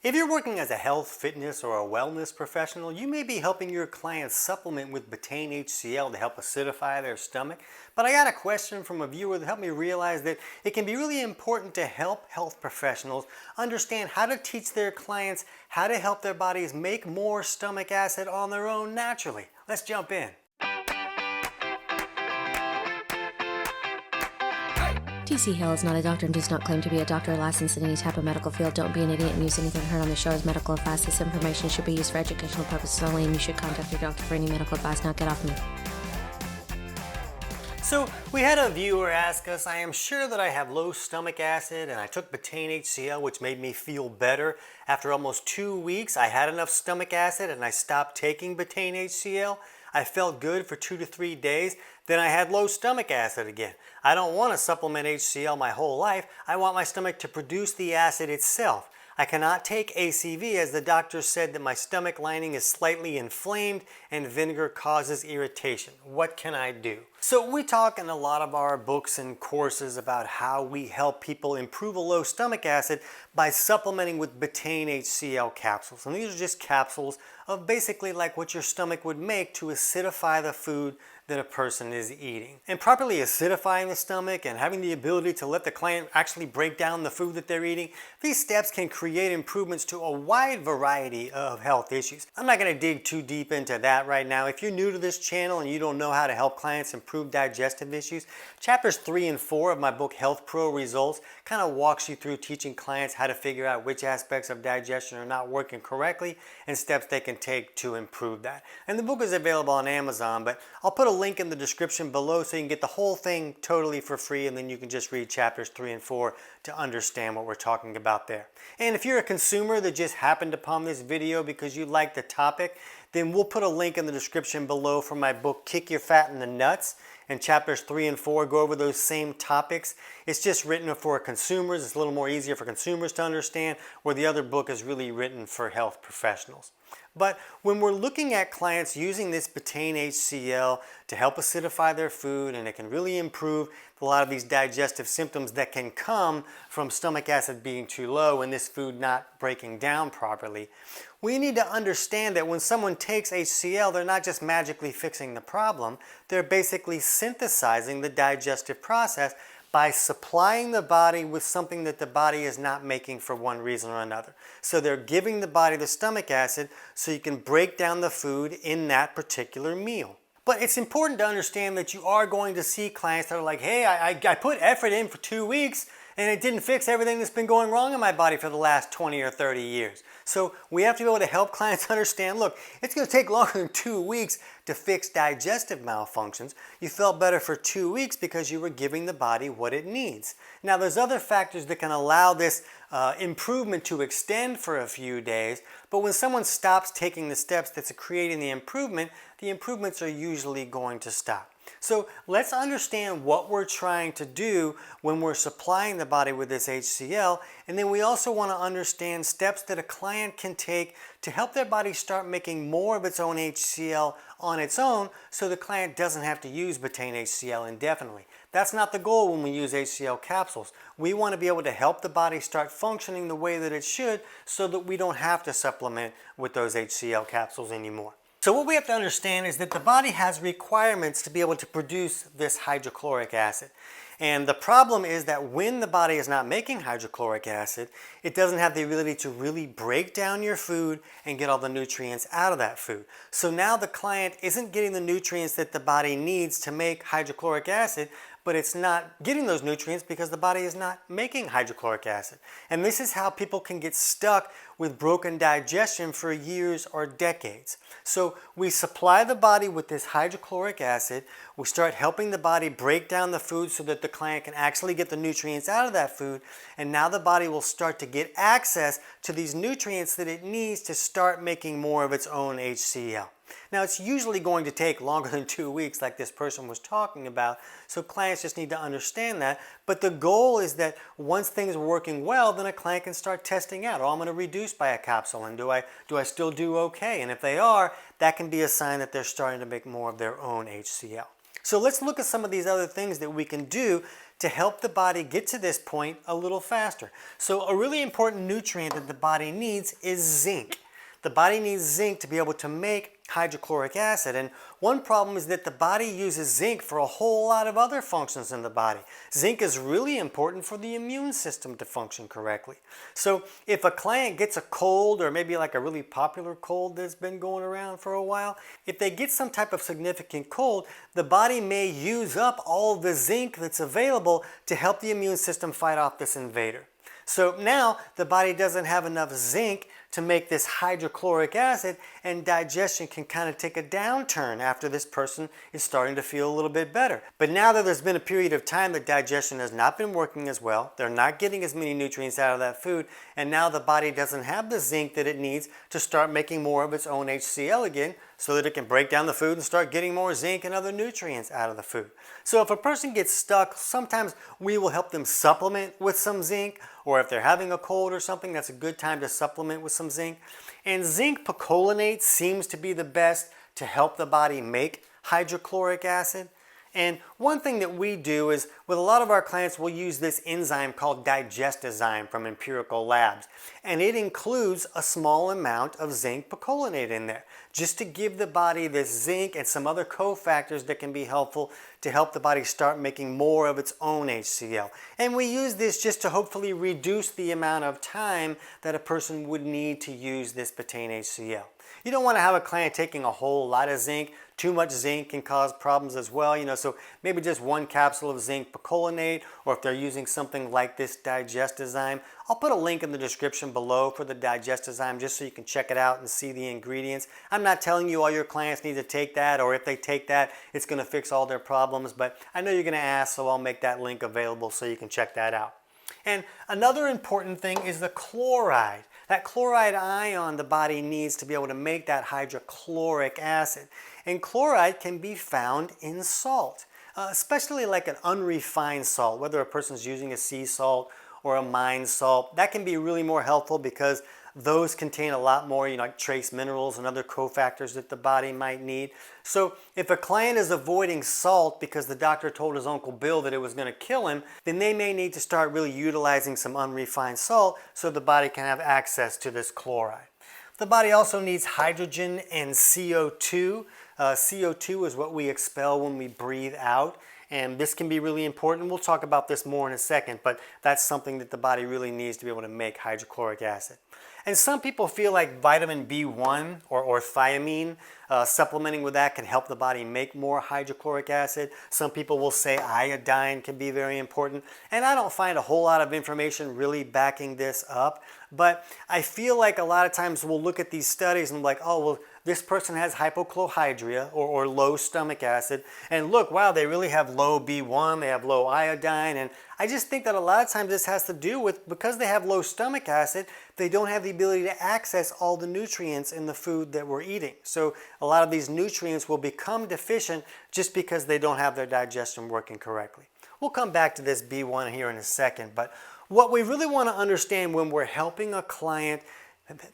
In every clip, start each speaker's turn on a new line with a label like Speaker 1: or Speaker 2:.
Speaker 1: If you're working as a health, fitness, or a wellness professional, you may be helping your clients supplement with betaine HCl to help acidify their stomach. But I got a question from a viewer that helped me realize that it can be really important to help health professionals understand how to teach their clients how to help their bodies make more stomach acid on their own naturally. Let's jump in.
Speaker 2: TC Hale is not a doctor and does not claim to be a doctor or licensed in any type of medical field. Don't be an idiot and use anything heard on the show as medical advice. This information should be used for educational purposes only, and you should contact your doctor for any medical advice. Now get off me.
Speaker 1: So we had a viewer ask us, I am sure that I have low stomach acid and I took betaine HCl, which made me feel better. After almost 2 weeks, I had enough stomach acid and I stopped taking betaine HCl. I felt good for 2 to 3 days. Then I had low stomach acid again. I don't want to supplement HCl my whole life. I want my stomach to produce the acid itself. I cannot take ACV as the doctor said that my stomach lining is slightly inflamed and vinegar causes irritation. What can I do? So we talk in a lot of our books and courses about how we help people improve a low stomach acid by supplementing with betaine HCl capsules. And these are just capsules of basically like what your stomach would make to acidify the food that a person is eating. And properly acidifying the stomach and having the ability to let the client actually break down the food that they're eating, these steps can create improvements to a wide variety of health issues. I'm not going to dig too deep into that right now. If you're new to this channel and you don't know how to help clients improve digestive issues, chapters 3 and 4 of my book Health Pro Results kind of walks you through teaching clients how to figure out which aspects of digestion are not working correctly and steps they can take to improve that. And the book is available on Amazon, but I'll put a link in the description below so you can get the whole thing totally for free, and then you can just read chapters 3 and 4 to understand what we're talking about there. And if you're a consumer that just happened upon this video because you like the topic, then we'll put a link in the description below for my book Kick Your Fat in the Nuts. And chapters 3 and 4 go over those same topics. It's just written for consumers. It's a little more easier for consumers to understand, where the other book is really written for health professionals. But when we're looking at clients using this betaine HCl to help acidify their food, and it can really improve a lot of these digestive symptoms that can come from stomach acid being too low and this food not breaking down properly, we need to understand that when someone takes HCl, they're not just magically fixing the problem, they're basically synthesizing the digestive process by supplying the body with something that the body is not making for one reason or another. So they're giving the body the stomach acid so you can break down the food in that particular meal. But it's important to understand that you are going to see clients that are like, hey, I put effort in for 2 weeks and it didn't fix everything that's been going wrong in my body for the last 20 or 30 years. So we have to be able to help clients understand, look, it's going to take longer than 2 weeks to fix digestive malfunctions. You felt better for 2 weeks because you were giving the body what it needs. Now there's other factors that can allow this improvement to extend for a few days, but when someone stops taking the steps that's creating the improvements are usually going to stop. So let's understand what we're trying to do when we're supplying the body with this HCl, and then we also want to understand steps that a client can take to help their body start making more of its own HCl on its own so the client doesn't have to use betaine HCl indefinitely. That's not the goal when we use HCl capsules. We want to be able to help the body start functioning the way that it should so that we don't have to supplement with those HCl capsules anymore. So what we have to understand is that the body has requirements to be able to produce this hydrochloric acid. And the problem is that when the body is not making hydrochloric acid, it doesn't have the ability to really break down your food and get all the nutrients out of that food. So now the client isn't getting the nutrients that the body needs to make hydrochloric acid, but it's not getting those nutrients because the body is not making hydrochloric acid. And this is how people can get stuck with broken digestion for years or decades. So we supply the body with this hydrochloric acid, we start helping the body break down the food so that the client can actually get the nutrients out of that food, and now the body will start to get access to these nutrients that it needs to start making more of its own HCl. Now it's usually going to take longer than 2 weeks like this person was talking about, so clients just need to understand that. But the goal is that once things are working well, then a client can start testing out, oh, I'm going to reduce by a capsule, and do I still do okay? And if they are, that can be a sign that they're starting to make more of their own HCl. So let's look at some of these other things that we can do to help the body get to this point a little faster. So a really important nutrient that the body needs is zinc. The body needs zinc to be able to make hydrochloric acid, and one problem is that the body uses zinc for a whole lot of other functions in the body. Zinc is really important for the immune system to function correctly. So if a client gets a cold, or maybe like a really popular cold that's been going around for a while, if they get some type of significant cold, the body may use up all the zinc that's available to help the immune system fight off this invader. So now the body doesn't have enough zinc to make this hydrochloric acid, and digestion can kind of take a downturn after this person is starting to feel a little bit better. But now that there's been a period of time that digestion has not been working as well, they're not getting as many nutrients out of that food, and now the body doesn't have the zinc that it needs to start making more of its own HCl again, so that it can break down the food and start getting more zinc and other nutrients out of the food. So if a person gets stuck, sometimes we will help them supplement with some zinc, or if they're having a cold or something, that's a good time to supplement with some zinc. And zinc picolinate seems to be the best to help the body make hydrochloric acid. And one thing that we do is, with a lot of our clients, we'll use this enzyme called digestizyme from empirical labs. And it includes a small amount of zinc picolinate in there, just to give the body this zinc and some other cofactors that can be helpful to help the body start making more of its own HCl. And we use this just to hopefully reduce the amount of time that a person would need to use this betaine HCl. You don't want to have a client taking a whole lot of zinc. Too much zinc can cause problems as well, so maybe just one capsule of zinc picolinate, or if they're using something like this digestizyme. I'll put a link in the description below for the digestizyme just so you can check it out and see the ingredients. I'm not telling you all your clients need to take that, or if they take that, it's going to fix all their problems, but I know you're going to ask, so I'll make that link available so you can check that out. And another important thing is the chloride. That chloride ion the body needs to be able to make that hydrochloric acid. And chloride can be found in salt, especially like an unrefined salt, whether a person's using a sea salt or a mine salt. That can be really more helpful because those contain a lot more, like trace minerals and other cofactors that the body might need. So if a client is avoiding salt because the doctor told his Uncle Bill that it was going to kill him, then they may need to start really utilizing some unrefined salt so the body can have access to this chloride. The body also needs hydrogen and CO2. CO2 is what we expel when we breathe out. And this can be really important. We'll talk about this more in a second, but that's something that the body really needs to be able to make hydrochloric acid. And some people feel like vitamin B1 or thiamine, supplementing with that can help the body make more hydrochloric acid. Some people will say iodine can be very important. And I don't find a whole lot of information really backing this up. But I feel like a lot of times we'll look at these studies and like, oh, well, this person has hypochlorhydria or low stomach acid, and look, wow, they really have low B1, they have low iodine, and I just think that a lot of times this has to do with, because they have low stomach acid, they don't have the ability to access all the nutrients in the food that we're eating. So a lot of these nutrients will become deficient just because they don't have their digestion working correctly. We'll come back to this B1 here in a second, but what we really want to understand when we're helping a client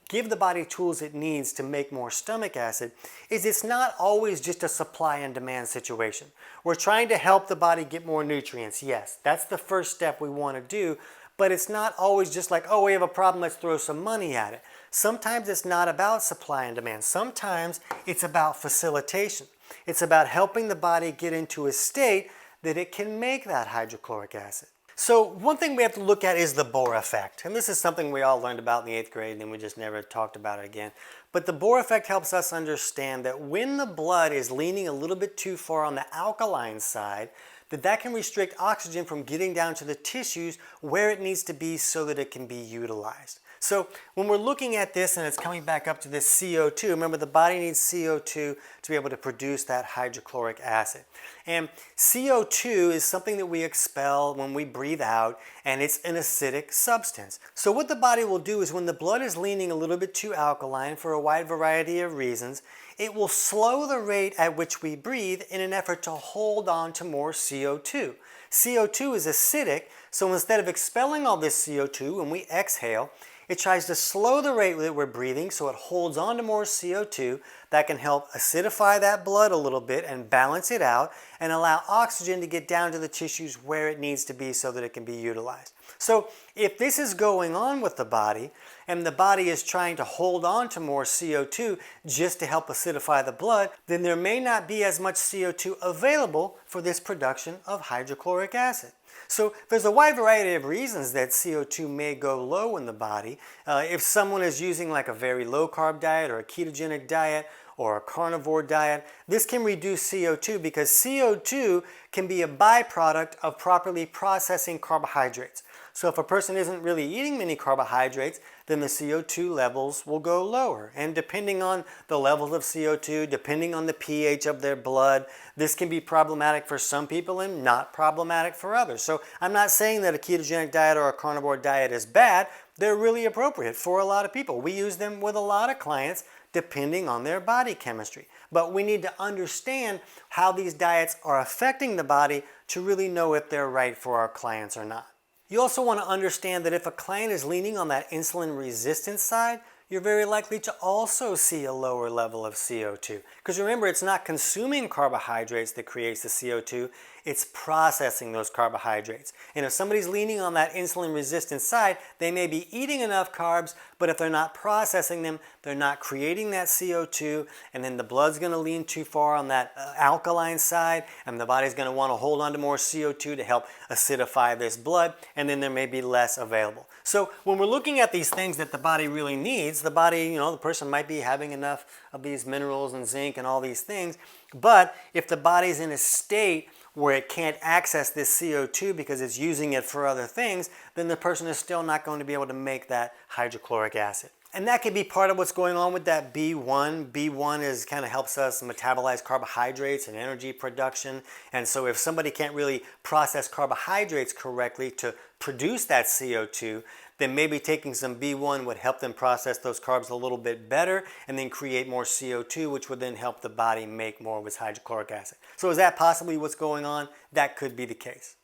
Speaker 1: give the body tools it needs to make more stomach acid is it's not always just a supply and demand situation. We're trying to help the body get more nutrients. Yes, that's the first step we want to do, but it's not always just like, oh, we have a problem, let's throw some money at it. Sometimes it's not about supply and demand. Sometimes it's about facilitation. It's about helping the body get into a state that it can make that hydrochloric acid. So one thing we have to look at is the Bohr effect. And this is something we all learned about in the 8th grade and then we just never talked about it again. But the Bohr effect helps us understand that when the blood is leaning a little bit too far on the alkaline side, that can restrict oxygen from getting down to the tissues where it needs to be so that it can be utilized. So when we're looking at this and it's coming back up to this CO2, remember the body needs CO2 to be able to produce that hydrochloric acid. And CO2 is something that we expel when we breathe out, and it's an acidic substance. So what the body will do is when the blood is leaning a little bit too alkaline for a wide variety of reasons, it will slow the rate at which we breathe in an effort to hold on to more CO2. CO2 is acidic, so instead of expelling all this CO2 when we exhale, it tries to slow the rate that we're breathing so it holds on to more CO2 that can help acidify that blood a little bit and balance it out and allow oxygen to get down to the tissues where it needs to be so that it can be utilized. So if this is going on with the body and the body is trying to hold on to more CO2 just to help acidify the blood, then there may not be as much CO2 available for this production of hydrochloric acid. So there's a wide variety of reasons that CO2 may go low in the body. If someone is using like a very low carb diet or a ketogenic diet or a carnivore diet, this can reduce CO2 because CO2 can be a byproduct of properly processing carbohydrates. So if a person isn't really eating many carbohydrates, then the CO2 levels will go lower. And depending on the levels of CO2, depending on the pH of their blood, this can be problematic for some people and not problematic for others. So I'm not saying that a ketogenic diet or a carnivore diet is bad. They're really appropriate for a lot of people. We use them with a lot of clients depending on their body chemistry. But we need to understand how these diets are affecting the body to really know if they're right for our clients or not. You also want to understand that if a client is leaning on that insulin resistance side, you're very likely to also see a lower level of CO2. Because remember, it's not consuming carbohydrates that creates the CO2, it's processing those carbohydrates. And if somebody's leaning on that insulin resistant side, they may be eating enough carbs, but if they're not processing them, they're not creating that CO2, and then the blood's going to lean too far on that alkaline side, and the body's going to want to hold on to more CO2 to help acidify this blood, and then there may be less available. So when we're looking at these things that the body really needs, the body, the person might be having enough of these minerals and zinc and all these things, but if the body's in a state where it can't access this CO2 because it's using it for other things, then the person is still not going to be able to make that hydrochloric acid. And that could be part of what's going on with that B1. B1 kind of helps us metabolize carbohydrates and energy production. And so if somebody can't really process carbohydrates correctly to produce that CO2, then maybe taking some B1 would help them process those carbs a little bit better and then create more CO2, which would then help the body make more of its hydrochloric acid. So is that possibly what's going on? That could be the case.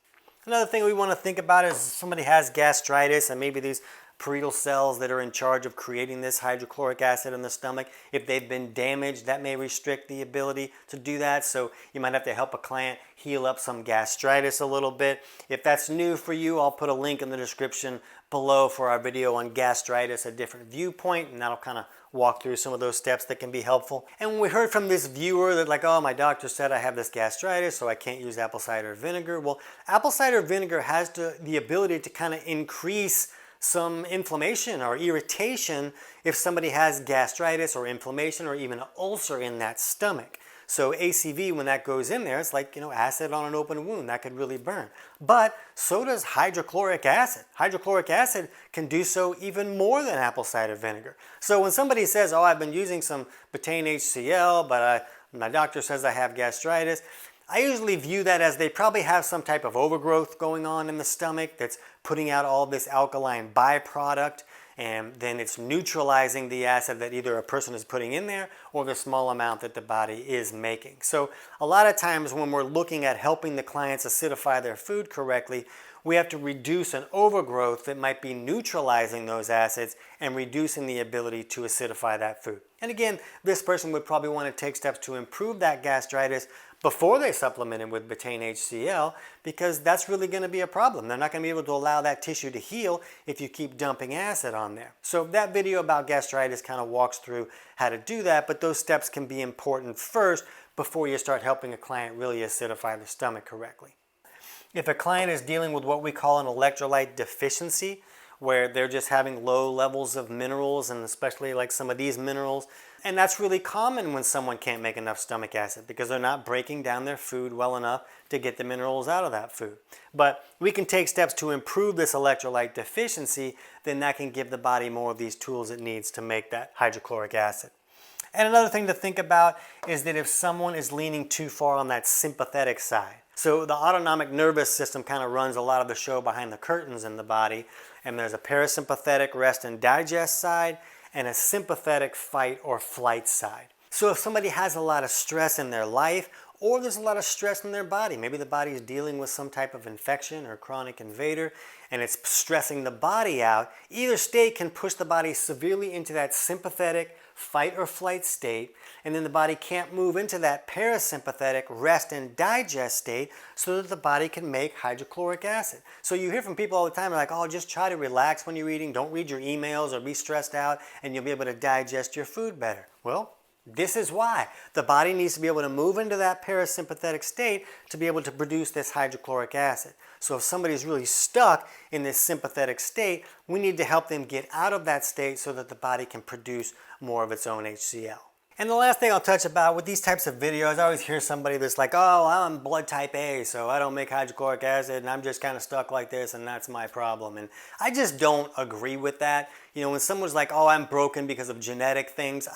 Speaker 1: Another thing we want to think about is if somebody has gastritis and maybe these parietal cells that are in charge of creating this hydrochloric acid in the stomach, if they've been damaged, that may restrict the ability to do that. So you might have to help a client heal up some gastritis a little bit. If that's new for you, I'll put a link in the description below for our video on gastritis, a different viewpoint, and that'll kind of walk through some of those steps that can be helpful. And we heard from this viewer that like, oh, my doctor said I have this gastritis, so I can't use apple cider vinegar. Well, apple cider vinegar has the ability to kind of increase some inflammation or irritation if somebody has gastritis or inflammation or even an ulcer in that stomach. So ACV, when that goes in there, it's like, acid on an open wound. That could really burn. But so does hydrochloric acid. Hydrochloric acid can do so even more than apple cider vinegar. So when somebody says, oh, I've been using some betaine HCL, but my doctor says I have gastritis, I usually view that as they probably have some type of overgrowth going on in the stomach that's putting out all this alkaline byproduct, and then it's neutralizing the acid that either a person is putting in there or the small amount that the body is making. So a lot of times when we're looking at helping the clients acidify their food correctly, we have to reduce an overgrowth that might be neutralizing those acids and reducing the ability to acidify that food. And again, this person would probably want to take steps to improve that gastritis before they supplement it with betaine HCL, because that's really going to be a problem. They're not going to be able to allow that tissue to heal if you keep dumping acid on there. So that video about gastritis kind of walks through how to do that, but those steps can be important first before you start helping a client really acidify the stomach correctly. If a client is dealing with what we call an electrolyte deficiency, where they're just having low levels of minerals, and especially like some of these minerals, and that's really common when someone can't make enough stomach acid because they're not breaking down their food well enough to get the minerals out of that food. But we can take steps to improve this electrolyte deficiency, then that can give the body more of these tools it needs to make that hydrochloric acid. And another thing to think about is that if someone is leaning too far on that sympathetic side, so the autonomic nervous system kind of runs a lot of the show behind the curtains in the body, and there's a parasympathetic rest and digest side and a sympathetic fight or flight side. So if somebody has a lot of stress in their life, or there's a lot of stress in their body. Maybe the body is dealing with some type of infection or chronic invader and it's stressing the body out. Either state can push the body severely into that sympathetic fight or flight state, and then the body can't move into that parasympathetic rest and digest state so that the body can make hydrochloric acid. So you hear from people all the time like, oh, just try to relax when you're eating, don't read your emails or be stressed out, and you'll be able to digest your food better. Well, this is why. The body needs to be able to move into that parasympathetic state to be able to produce this hydrochloric acid. So if somebody's really stuck in this sympathetic state, we need to help them get out of that state so that the body can produce more of its own HCl. And the last thing I'll touch about with these types of videos, I always hear somebody that's like, oh, I'm blood type A, so I don't make hydrochloric acid and I'm just kind of stuck like this and that's my problem. And I just don't agree with that. You know, when someone's like, oh, I'm broken because of genetic things,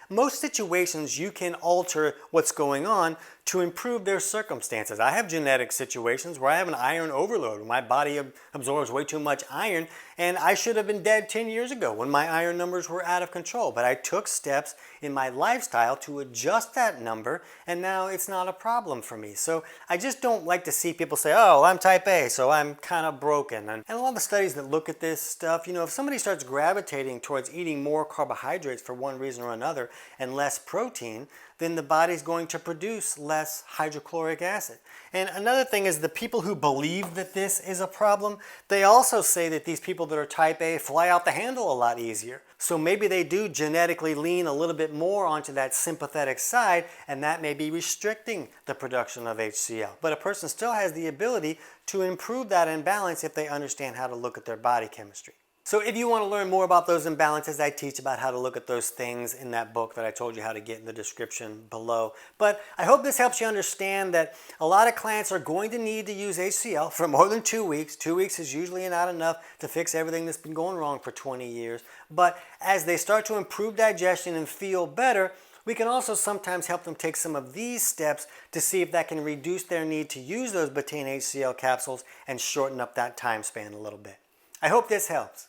Speaker 1: most situations you can alter what's going on to improve their circumstances. I have genetic situations where I have an iron overload. My body absorbs way too much iron, and I should have been dead 10 years ago when my iron numbers were out of control. But I took steps in my lifestyle to adjust that number, and now it's not a problem for me. So I just don't like to see people say, oh, I'm type A, so I'm kind of broken. And a lot of the studies that look at this stuff, you know, if somebody starts gravitating towards eating more carbohydrates for one reason or another and less protein, then the body's going to produce less hydrochloric acid. And another thing is the people who believe that this is a problem, they also say that these people that are type A fly out the handle a lot easier. So maybe they do genetically lean a little bit more onto that sympathetic side, and that may be restricting the production of HCl. But a person still has the ability to improve that imbalance if they understand how to look at their body chemistry. So if you want to learn more about those imbalances, I teach about how to look at those things in that book that I told you how to get in the description below. But I hope this helps you understand that a lot of clients are going to need to use HCl for more than 2 weeks. 2 weeks is usually not enough to fix everything that's been going wrong for 20 years. But as they start to improve digestion and feel better, we can also sometimes help them take some of these steps to see if that can reduce their need to use those betaine HCl capsules and shorten up that time span a little bit. I hope this helps.